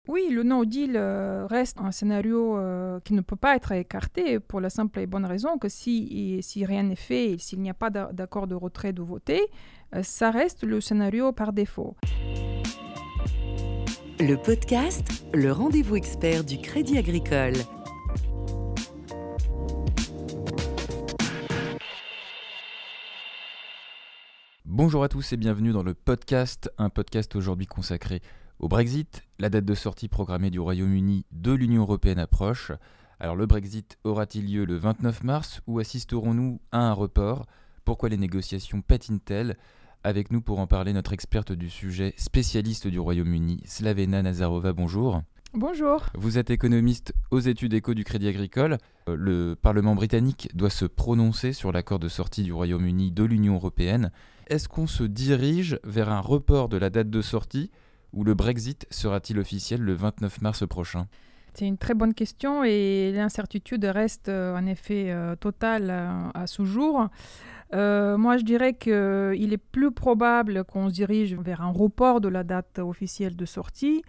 Oui, le no deal reste un scénario qui ne peut pas être écarté pour la simple et bonne raison que si rien n'est fait et s'il n'y a pas d'accord de retrait de voter, ça reste le scénario par défaut. Le podcast, le rendez-vous expert du Crédit Agricole. Bonjour à tous et bienvenue dans le podcast, un podcast aujourd'hui consacré au Brexit. La date de sortie programmée du Royaume-Uni de l'Union européenne approche. Alors le Brexit aura-t-il lieu le 29 mars ou assisterons-nous à un report ? Pourquoi les négociations patinent-elles ? Avec nous pour en parler, notre experte du sujet, spécialiste du Royaume-Uni, Slavena Nazarova, bonjour. Bonjour. Vous êtes économiste aux études éco du Crédit Agricole. Le Parlement britannique doit se prononcer sur l'accord de sortie du Royaume-Uni de l'Union européenne. Est-ce qu'on se dirige vers un report de la date de sortie ou le Brexit sera-t-il officiel le 29 mars prochain ? C'est une très bonne question et l'incertitude reste en effet totale à ce jour. Moi, je dirais qu'il est plus probable qu'on se dirige vers un report de la date officielle de sortie,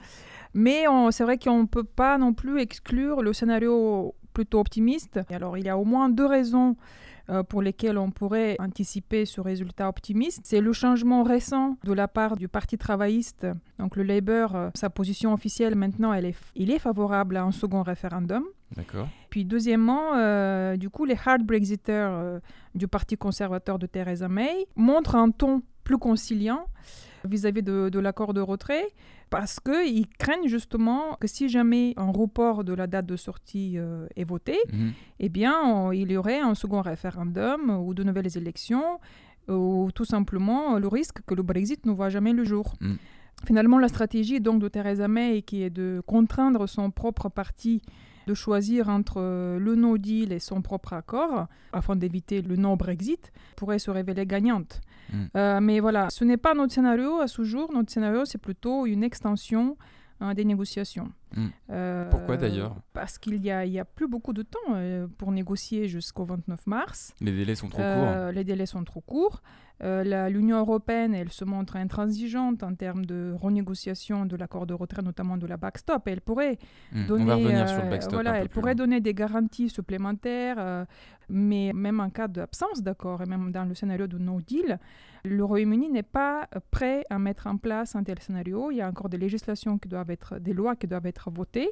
mais c'est vrai qu'on ne peut pas non plus exclure le scénario plutôt optimiste. Et alors, il y a au moins deux raisons pour lesquelles on pourrait anticiper ce résultat optimiste. C'est le changement récent de la part du Parti travailliste, donc le Labour, sa position officielle maintenant, il est favorable à un second référendum. D'accord. Puis deuxièmement, du coup, les hard Brexiters du Parti conservateur de Theresa May montrent un ton plus conciliant vis-à-vis de l'accord de retrait parce qu'ils craignent justement que si jamais un report de la date de sortie est voté, eh bien, il y aurait un second référendum ou de nouvelles élections ou tout simplement le risque que le Brexit ne voit jamais le jour. Finalement, la stratégie donc de Theresa May qui est de contraindre son propre parti de choisir entre le no deal et son propre accord, afin d'éviter le no-Brexit, pourrait se révéler gagnante. Mais voilà, ce n'est pas notre scénario à ce jour. Notre scénario, c'est plutôt une extension des négociations. Pourquoi d'ailleurs ? Parce qu'il y a plus beaucoup de temps pour négocier jusqu'au 29 mars. Les délais sont trop courts. Les délais sont trop courts. L'Union européenne, elle se montre intransigeante en termes de renégociation de l'accord de retrait, notamment de la backstop. Elle pourrait donner, on va revenir sur le backstop elle pourrait donner des garanties supplémentaires, mais même en cas d'absence d'accord, et même dans le scénario de no deal, le Royaume-Uni n'est pas prêt à mettre en place un tel scénario. Il y a encore des législations des lois qui doivent être votées.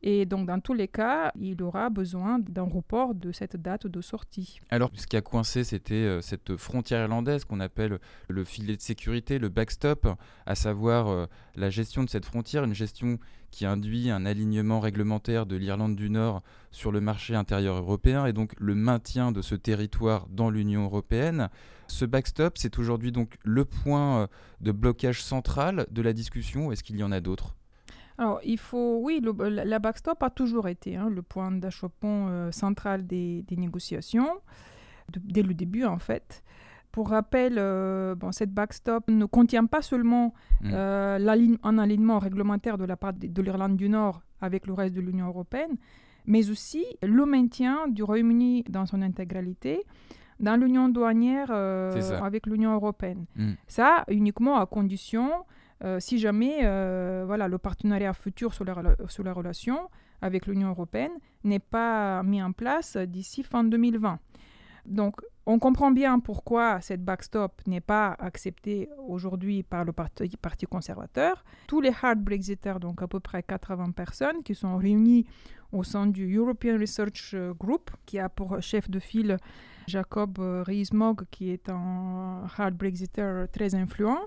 Et donc, dans tous les cas, il aura besoin d'un report de cette date de sortie. Alors, ce qui a coincé, c'était cette frontière irlandaise qu'on appelle le filet de sécurité, le backstop, à savoir la gestion de cette frontière, une gestion qui induit un alignement réglementaire de l'Irlande du Nord sur le marché intérieur européen et donc le maintien de ce territoire dans l'Union européenne. Ce backstop, c'est aujourd'hui donc le point de blocage central de la discussion. Est-ce qu'il y en a d'autres ? Alors, la backstop a toujours été le point d'achoppement central des négociations, dès le début en fait. Pour rappel, cette backstop ne contient pas seulement un alignement réglementaire de la part de l'Irlande du Nord avec le reste de l'Union européenne, mais aussi le maintien du Royaume-Uni dans son intégralité dans l'union douanière avec l'Union européenne. Ça, uniquement à condition... si jamais le partenariat futur sur la relation avec l'Union européenne n'est pas mis en place d'ici fin 2020. Donc, on comprend bien pourquoi cette backstop n'est pas acceptée aujourd'hui par le Parti conservateur. Tous les hard Brexiters, donc à peu près 80 personnes, qui sont réunies au sein du European Research Group, qui a pour chef de file Jacob Rees-Mogg, qui est un hard Brexiter très influent,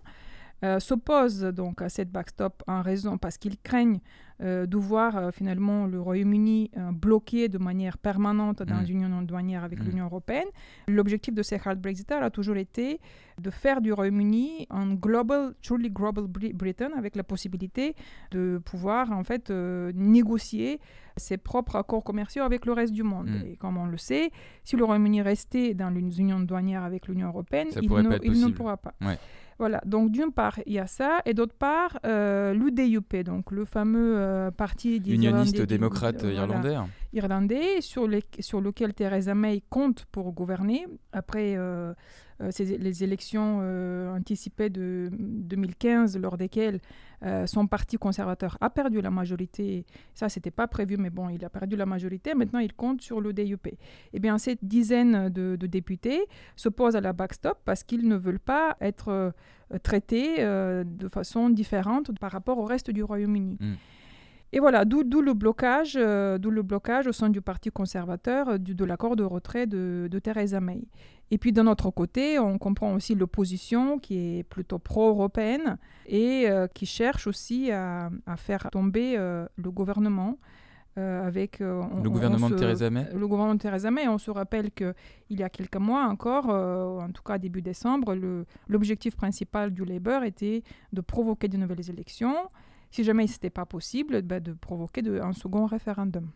s'opposent donc à cette backstop en raison parce qu'ils craignent de voir finalement le Royaume-Uni bloqué de manière permanente dans une union douanière avec l'Union européenne. L'objectif de ces hard Brexiters a toujours été de faire du Royaume-Uni un truly global Britain avec la possibilité de pouvoir en fait négocier ses propres accords commerciaux avec le reste du monde. Et comme on le sait, si le Royaume-Uni restait dans l'union douanière avec l'Union européenne, il ne pourra pas. Ouais. Voilà, donc d'une part, il y a ça, et d'autre part, l'UDUP, donc le fameux parti des unioniste démocrate irlandais. irlandais sur lequel Theresa May compte pour gouverner après les élections anticipées de 2015, lors desquelles son parti conservateur a perdu la majorité. Ça, c'était pas prévu, mais bon, il a perdu la majorité. Maintenant, il compte sur le DUP. Eh bien, cette dizaine de députés s'opposent à la backstop parce qu'ils ne veulent pas être traités de façon différente par rapport au reste du Royaume-Uni. Et voilà, d'où le blocage au sein du Parti conservateur de l'accord de retrait de Theresa May. Et puis d'un autre côté, on comprend aussi l'opposition qui est plutôt pro-européenne et qui cherche aussi à faire tomber le gouvernement. Le gouvernement de Theresa May. Le gouvernement de Theresa May. On se rappelle qu'il y a quelques mois encore, en tout cas début décembre, l'objectif principal du Labour était de provoquer de nouvelles élections. Si jamais ce n'était pas possible, de provoquer un second référendum.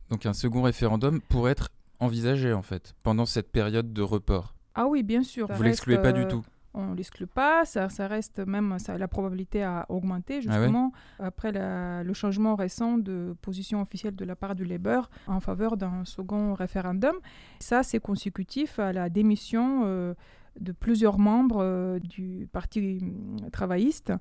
Donc un second référendum pourrait être envisagé en fait, pendant cette période de report. Ah oui, bien sûr. Vous ne l'excluez pas du tout? On ne l'exclut pas, ça reste même, la probabilité a augmenté justement après le changement récent de position officielle de la part du Labour en faveur d'un second référendum. Ça, c'est consécutif à la démission de plusieurs membres du Parti travailliste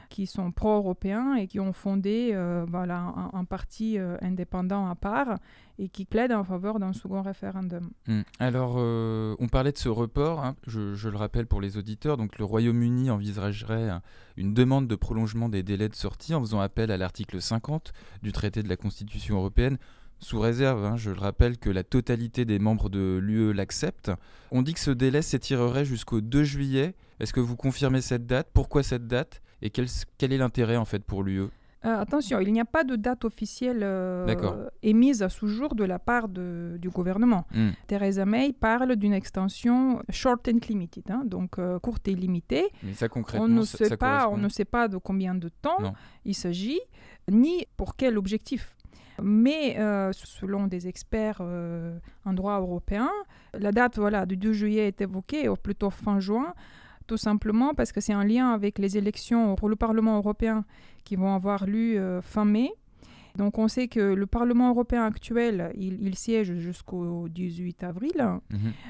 qui sont pro-européens et qui ont fondé un parti indépendant à part et qui plaident en faveur d'un second référendum. Alors, on parlait de ce report, hein, je le rappelle pour les auditeurs, donc le Royaume-Uni envisagerait une demande de prolongement des délais de sortie en faisant appel à l'article 50 du traité de la Constitution européenne, sous réserve, hein, je le rappelle, que la totalité des membres de l'UE l'acceptent. On dit que ce délai s'étirerait jusqu'au 2 juillet. Est-ce que vous confirmez cette date? Pourquoi cette date? Et quel est l'intérêt en fait pour l'UE? Attention, il n'y a pas de date officielle émise à ce jour de la part du gouvernement. Theresa May parle d'une extension short and limited, hein, donc courte et limitée. Mais ça concrètement, on ne sait pas de combien de temps il s'agit, ni pour quel objectif. Mais selon des experts en droit européen, la date du 2 juillet est évoquée, ou plutôt fin juin, tout simplement parce que c'est en lien avec les élections pour le Parlement européen qui vont avoir lieu fin mai. Donc on sait que le Parlement européen actuel, il siège jusqu'au 18 avril.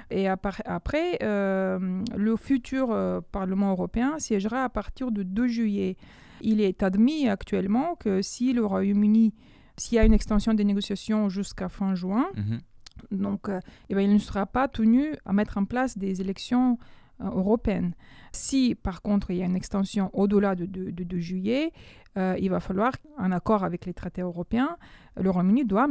Et après, le futur Parlement européen siégera à partir du 2 juillet. Il est admis actuellement que si le Royaume-Uni, s'il y a une extension des négociations jusqu'à fin juin, donc, il ne sera pas tenu à mettre en place des élections européenne. Si, par contre, il y a une extension au-delà de 2 juillet, il va falloir, en accord avec les traités européens, le Royaume-Uni doit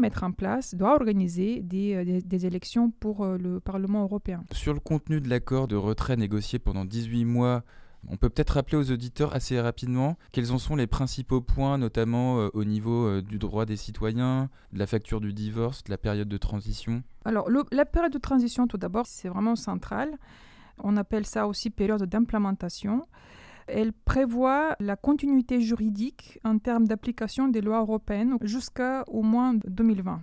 organiser des élections pour le Parlement européen. Sur le contenu de l'accord de retrait négocié pendant 18 mois, on peut peut-être rappeler aux auditeurs assez rapidement quels en sont les principaux points, notamment au niveau du droit des citoyens, de la facture du divorce, de la période de transition. Alors, la période de transition, tout d'abord, c'est vraiment central. On appelle ça aussi période d'implémentation. Elle prévoit la continuité juridique en termes d'application des lois européennes jusqu'au moins 2020.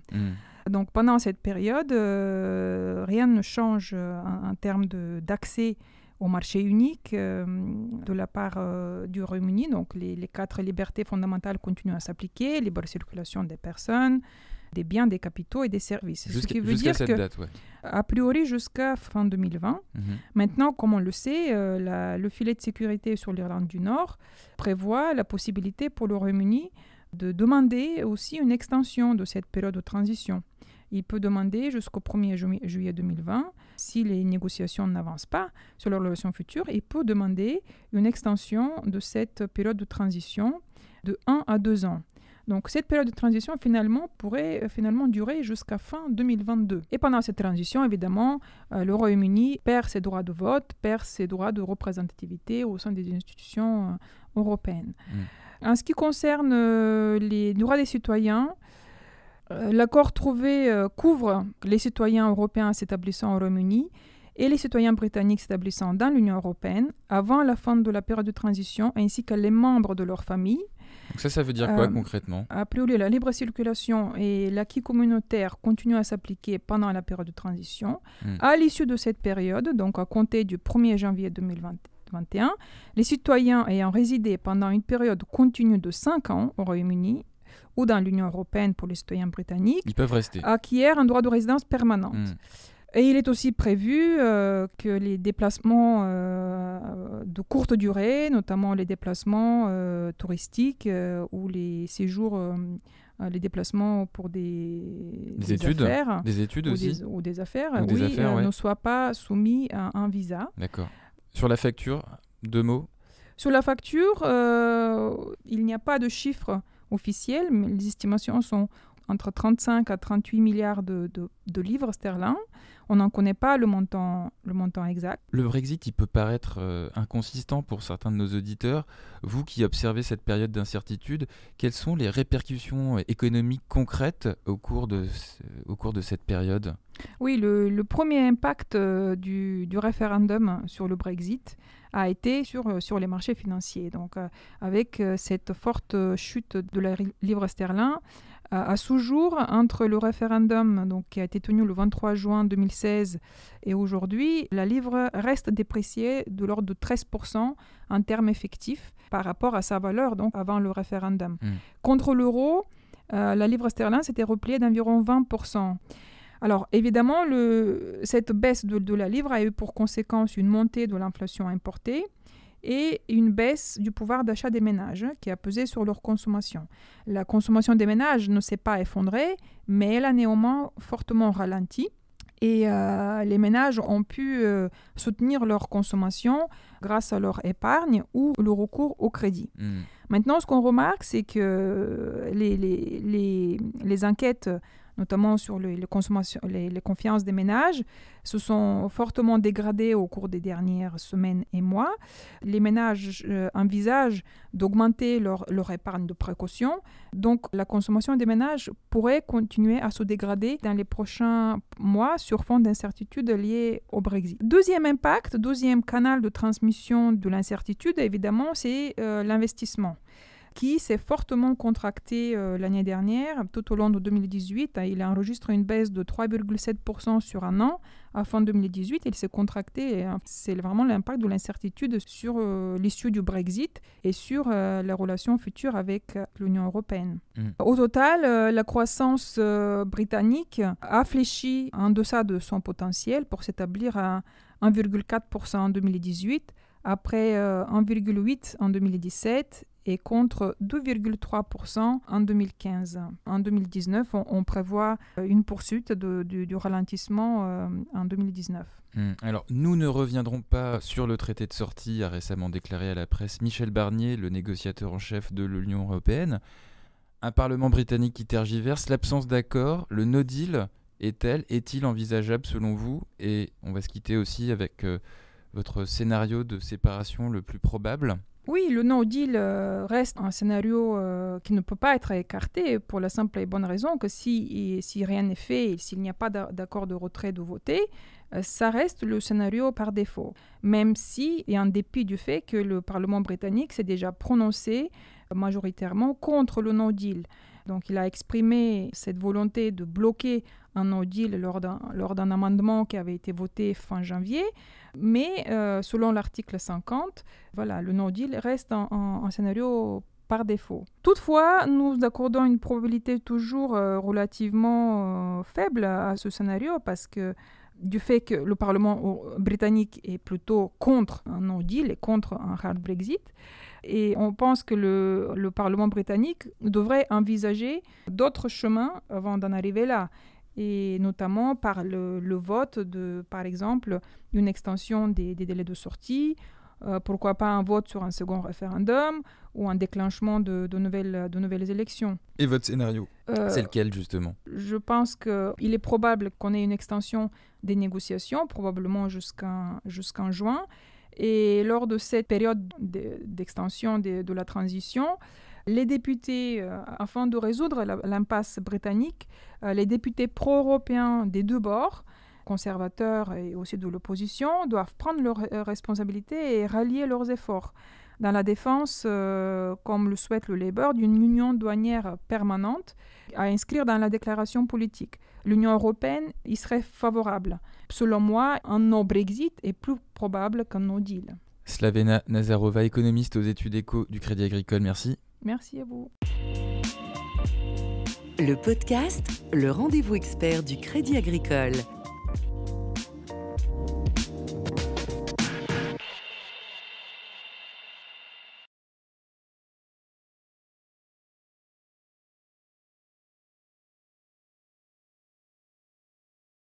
Donc pendant cette période, rien ne change en termes d'accès au marché unique de la part du Royaume-Uni. Donc les 4 libertés fondamentales continuent à s'appliquer, libre circulation des personnes, des biens, des capitaux et des services. Ce qui veut dire cette date, a priori jusqu'à fin 2020. Maintenant, comme on le sait, le filet de sécurité sur l'Irlande du Nord prévoit la possibilité pour le Royaume-Uni de demander aussi une extension de cette période de transition. Il peut demander jusqu'au 1er juillet 2020, si les négociations n'avancent pas sur leur relation future, il peut demander une extension de cette période de transition de 1 à 2 ans. Donc cette période de transition pourrait durer jusqu'à fin 2022. Et pendant cette transition, évidemment, le Royaume-Uni perd ses droits de vote, perd ses droits de représentativité au sein des institutions européennes. En ce qui concerne les droits des citoyens, l'accord trouvé couvre les citoyens européens s'établissant au Royaume-Uni et les citoyens britanniques s'établissant dans l'Union européenne avant la fin de la période de transition, ainsi que les membres de leur famille. Donc ça veut dire quoi concrètement? A priori, la libre circulation et l'acquis communautaire continuent à s'appliquer pendant la période de transition. À l'issue de cette période, donc à compter du 1er janvier 2021, les citoyens ayant résidé pendant une période continue de 5 ans au Royaume-Uni ou dans l'Union européenne pour les citoyens britanniques, Ils peuvent rester. acquièrent un droit de résidence permanente. Et il est aussi prévu que les déplacements de courte durée, notamment les déplacements touristiques ou les séjours, les déplacements pour des études, affaires, des études aussi, ou des affaires, ou des affaires, ouais. ne soient pas soumis à un visa. D'accord. Sur la facture, 2 mots. Sur la facture, il n'y a pas de chiffre officiel, mais les estimations sont entre 35 à 38 milliards de livres sterling. On n'en connaît pas le montant exact. Le Brexit, il peut paraître inconsistant pour certains de nos auditeurs. Vous qui observez cette période d'incertitude, quelles sont les répercussions économiques concrètes au cours de cette période ? Oui, le premier impact du référendum sur le Brexit a été sur les marchés financiers. Donc, avec cette forte chute de la livre sterling, à ce jour, entre le référendum qui a été tenu le 23 juin 2016 et aujourd'hui, la livre reste dépréciée de l'ordre de 13% en termes effectifs par rapport à sa valeur donc avant le référendum. Contre l'euro, la livre sterling s'était repliée d'environ 20%. Alors évidemment, cette baisse de la livre a eu pour conséquence une montée de l'inflation importée et une baisse du pouvoir d'achat des ménages qui a pesé sur leur consommation. La consommation des ménages ne s'est pas effondrée, mais elle a néanmoins fortement ralenti. Et les ménages ont pu soutenir leur consommation grâce à leur épargne ou le recours au crédit. Maintenant, ce qu'on remarque, c'est que les enquêtes, notamment sur les confiances des ménages, se sont fortement dégradées au cours des dernières semaines et mois. Les ménages envisagent d'augmenter leur épargne de précaution. Donc, la consommation des ménages pourrait continuer à se dégrader dans les prochains mois sur fond d'incertitude liée au Brexit. Deuxième impact, deuxième canal de transmission de l'incertitude, évidemment, c'est l'investissement, qui s'est fortement contracté l'année dernière. Tout au long de 2018, il a enregistré une baisse de 3,7% sur un an. À fin 2018, il s'est contracté. C'est vraiment l'impact de l'incertitude sur l'issue du Brexit et sur les relations futures avec l'Union européenne. Au total, la croissance britannique a fléchi en deçà de son potentiel pour s'établir à 1,4% en 2018, après 1,8% en 2017 et contre 2,3% en 2015. En 2019, on prévoit une poursuite du ralentissement en 2019. Alors, nous ne reviendrons pas sur le traité de sortie, a récemment déclaré à la presse Michel Barnier, le négociateur en chef de l'Union européenne. Un Parlement britannique qui tergiverse, l'absence d'accord, le no deal est-il envisageable selon vous ? Et on va se quitter aussi avec votre scénario de séparation le plus probable. Oui, le no deal reste un scénario qui ne peut pas être écarté pour la simple et bonne raison que si rien n'est fait et s'il n'y a pas d'accord de retrait de voter, ça reste le scénario par défaut. Même si, et en dépit du fait que le Parlement britannique s'est déjà prononcé majoritairement contre le no deal. Donc il a exprimé cette volonté de bloquer un no deal lors d'un amendement qui avait été voté fin janvier. Mais selon l'article 50, le no deal reste un scénario par défaut. Toutefois, nous accordons une probabilité toujours relativement faible à ce scénario parce que du fait que le Parlement britannique est plutôt contre un no deal et contre un hard Brexit. Et on pense que le Parlement britannique devrait envisager d'autres chemins avant d'en arriver là. Et notamment par le vote de, par exemple, une extension des délais de sortie, pourquoi pas un vote sur un second référendum ou un déclenchement de nouvelles élections. Et votre scénario, c'est lequel justement ? Je pense qu'il est probable qu'on ait une extension des négociations, probablement jusqu'en juin. Et lors de cette période d'extension de la transition, les députés, afin de résoudre l'impasse britannique, les députés pro-européens des deux bords, conservateurs et aussi de l'opposition, doivent prendre leurs responsabilités et rallier leurs efforts dans la défense, comme le souhaite le Labour, d'une union douanière permanente à inscrire dans la déclaration politique. L'Union européenne y serait favorable. Selon moi, un no-Brexit est plus probable qu'un no-deal. Slavena Nazarova, économiste aux études éco du Crédit Agricole, merci. Merci à vous. Le podcast, le rendez-vous expert du Crédit Agricole.